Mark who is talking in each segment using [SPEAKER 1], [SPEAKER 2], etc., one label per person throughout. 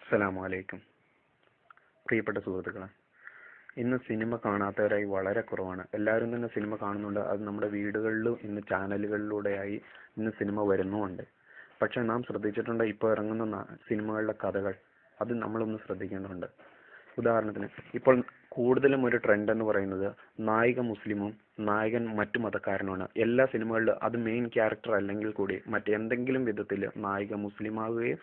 [SPEAKER 1] അസ്സലാമു അലൈക്കും. പ്രിയപ്പെട്ട സുഹൃത്തുക്കളെ, ഇന്ന് സിനിമ കാണാത്തവരായി വളരെ കുറവാണ്. എല്ലാവരും തന്നെ സിനിമ കാണുന്നുണ്ട്. അത് നമ്മുടെ വീടുകളിലും ഇന്ന് ചാനലുകളിലൂടെയായി ഇന്ന് സിനിമ വരുന്നുമുണ്ട്. പക്ഷെ നാം ശ്രദ്ധിച്ചിട്ടുണ്ട്, ഇപ്പോൾ ഇറങ്ങുന്ന സിനിമകളുടെ കഥകൾ അത് നമ്മളൊന്ന് ശ്രദ്ധിക്കേണ്ടതുണ്ട്. ഉദാഹരണത്തിന്, ഇപ്പോൾ കൂടുതലും ഒരു ട്രെൻഡ് എന്ന് പറയുന്നത് നായിക മുസ്ലിമും നായകൻ മറ്റു മതക്കാരനുമാണ്. എല്ലാ സിനിമകളിലും അത് മെയിൻ ക്യാരക്ടർ അല്ലെങ്കിൽ കൂടി മറ്റെന്തെങ്കിലും വിധത്തിൽ നായിക മുസ്ലിം ആവുകയും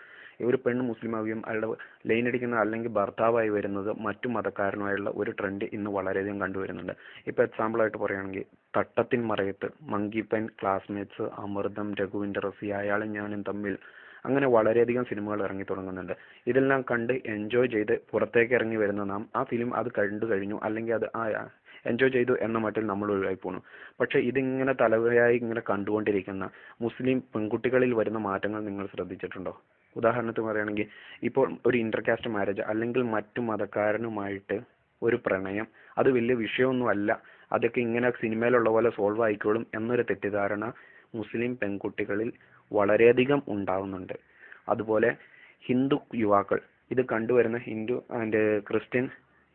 [SPEAKER 1] ഒരു പെണ്ണ് മുസ്ലിം ആവുകയും അയാളുടെ ലൈൻ അടിക്കുന്ന അല്ലെങ്കിൽ ഭർത്താവായി വരുന്നത് മറ്റു മതക്കാരനുമായുള്ള ഒരു ട്രെൻഡ് ഇന്ന് വളരെയധികം കണ്ടുവരുന്നുണ്ട്. ഇപ്പോൾ എക്സാമ്പിളായിട്ട് പറയുകയാണെങ്കിൽ Thattathin Marayathu, Monkey Pen, Classmates, Amritham, രഘുവിൻ്റെ റസി, അയാളും ഞാനും തമ്മിൽ, അങ്ങനെ വളരെയധികം സിനിമകൾ ഇറങ്ങി തുടങ്ങുന്നുണ്ട്. ഇതെല്ലാം കണ്ട് എൻജോയ് ചെയ്ത് പുറത്തേക്ക് ഇറങ്ങി വരുന്ന നാം ആ ഫിലിം അത് കണ്ടു കഴിഞ്ഞു അല്ലെങ്കിൽ അത് എൻജോയ് ചെയ്തു എന്ന മട്ടിൽ നമ്മൾ ഒഴിവായി പോണു. പക്ഷെ ഇതിങ്ങനെ തലവയായി ഇങ്ങനെ കണ്ടുകൊണ്ടിരിക്കുന്ന മുസ്ലിം പെൺകുട്ടികളിൽ വരുന്ന മാറ്റങ്ങൾ നിങ്ങൾ ശ്രദ്ധിച്ചിട്ടുണ്ടോ? ഉദാഹരണത്തിന് പറയുകയാണെങ്കിൽ, ഇപ്പോൾ ഒരു ഇന്റർകാസ്റ്റ് മാരേജ് അല്ലെങ്കിൽ മറ്റു മതക്കാരനുമായിട്ട് ഒരു പ്രണയം, അത് വലിയ വിഷയമൊന്നുമല്ല, അതൊക്കെ ഇങ്ങനെ സിനിമയിലുള്ള പോലെ സോൾവ് ആയിക്കോളും എന്നൊരു തെറ്റിദ്ധാരണ മുസ്ലിം പെൺകുട്ടികളിൽ വളരെയധികം ഉണ്ടാവുന്നുണ്ട്. അതുപോലെ ഹിന്ദു യുവാക്കൾ, ഇത് കണ്ടുവരുന്ന ഹിന്ദു ആൻഡ് ക്രിസ്ത്യൻ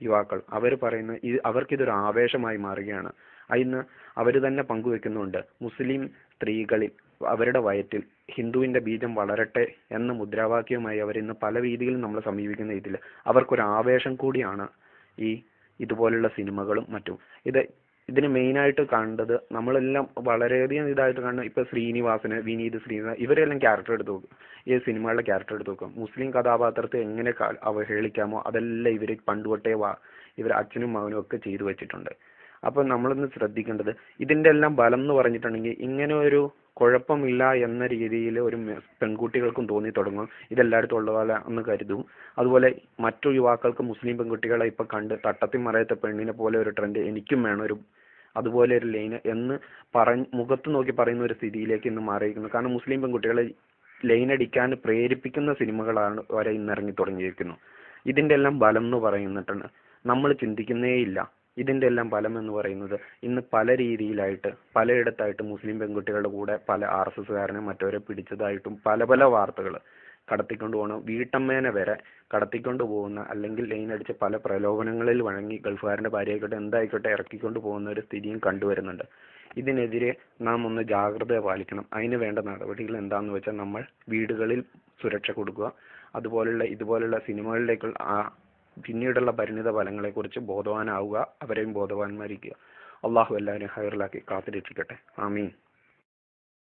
[SPEAKER 1] യുവാക്കൾ, അവർ പറയുന്ന അവർക്കിതൊരു ആവേശമായി മാറുകയാണ്. അതിന് അവർ തന്നെ പങ്കുവെക്കുന്നുണ്ട്, മുസ്ലിം സ്ത്രീകളിൽ അവരുടെ വയറ്റിൽ ഹിന്ദുവിന്റെ ബീജം വളരട്ടെ എന്ന മുദ്രാവാക്യവുമായി അവർ ഇന്ന് പല രീതിയിലും നമ്മളെ സമീപിക്കുന്ന ഇതിൽ അവർക്കൊരു ആവേശം കൂടിയാണ് ഈ ഇതുപോലുള്ള സിനിമകളും മറ്റും. ഇതിന് മെയിനായിട്ട് കണ്ടത് നമ്മളെല്ലാം വളരെയധികം ഇതായിട്ട് കാണുന്നത്, ഇപ്പൊ ശ്രീനിവാസന്, വിനീത് ശ്രീനിവാസൻ, ഇവരെല്ലാം ക്യാരക്ടർ എടുത്ത് നോക്കും, ഈ സിനിമകളുടെ ക്യാരക്ടർ എടുത്ത് നോക്കും. മുസ്ലിം കഥാപാത്രത്തെ എങ്ങനെ അവഹേളിക്കാമോ അതെല്ലാം ഇവർ പണ്ടുതൊട്ടേ ഇവർ അച്ഛനും മകനും ഒക്കെ ചെയ്തു വെച്ചിട്ടുണ്ട്. അപ്പൊ നമ്മളൊന്ന് ശ്രദ്ധിക്കേണ്ടത്, ഇതിന്റെ എല്ലാം ബലം എന്ന് പറഞ്ഞിട്ടുണ്ടെങ്കിൽ ഇങ്ങനെ ഒരു കുഴപ്പമില്ല എന്ന രീതിയിൽ ഒരു പെൺകുട്ടികൾക്കും തോന്നി തുടങ്ങും, ഇതെല്ലായിടത്തും ഉള്ള പോലെ എന്ന് കരുതും. അതുപോലെ മറ്റു യുവാക്കൾക്ക് മുസ്ലിം പെൺകുട്ടികളെ ഇപ്പൊ കണ്ട് തട്ടത്തിൽ മറയത്തെ പെണ്ണിനെ പോലെ ഒരു ട്രെൻഡ് എനിക്കും വേണം, അതുപോലെ ഒരു ലൈന് എന്ന് മുഖത്ത് നോക്കി പറയുന്ന ഒരു സ്ഥിതിയിലേക്ക് ഇന്ന് മാറിയിരിക്കുന്നു. കാരണം മുസ്ലിം പെൺകുട്ടികളെ ലൈൻ അടിക്കാൻ പ്രേരിപ്പിക്കുന്ന സിനിമകളാണ് വരെ ഇന്ന് ഇറങ്ങി തുടങ്ങിയിരിക്കുന്നു. ഇതിന്റെ എല്ലാം ബലം എന്ന് പറയുന്നിട്ടുണ്ട് നമ്മൾ ചിന്തിക്കുന്നേയില്ല. ഇതിന്റെ എല്ലാം ഫലം എന്ന് പറയുന്നത് ഇന്ന് പല രീതിയിലായിട്ട് പലയിടത്തായിട്ട് മുസ്ലിം പെൺകുട്ടികളുടെ കൂടെ പല RSSകാരനെ മറ്റവരെ പിടിച്ചതായിട്ടും പല പല വാർത്തകൾ, കടത്തിക്കൊണ്ട് പോകണം വീട്ടമ്മേനെ വരെ കടത്തിക്കൊണ്ട് പോകുന്ന അല്ലെങ്കിൽ ലൈൻ അടിച്ച് പല പ്രലോഭനങ്ങളിൽ വഴങ്ങി ഗൾഫുകാരന്റെ ഭാര്യയായിക്കോട്ടെ എന്തായിക്കോട്ടെ ഇറക്കിക്കൊണ്ട് പോകുന്ന ഒരു സ്ഥിതിയും കണ്ടുവരുന്നുണ്ട്. ഇതിനെതിരെ നാം ഒന്ന് ജാഗ്രത പാലിക്കണം. അതിന് വേണ്ട നടപടികൾ എന്താണെന്ന് വെച്ചാൽ നമ്മൾ വീടുകളിൽ സുരക്ഷ കൊടുക്കുക, ഇതുപോലുള്ള സിനിമകളിലേക്കുള്ള പിന്നീടുള്ള പരിണിത ഫലങ്ങളെക്കുറിച്ച് ബോധവാനാവുക, അവരെയും ബോധവാന്മാരിക്കുക. അള്ളാഹു എല്ലാവരെയും ഹൈറിലാക്കി കാത്തിരക്ഷിക്കട്ടെ. ആമീൻ.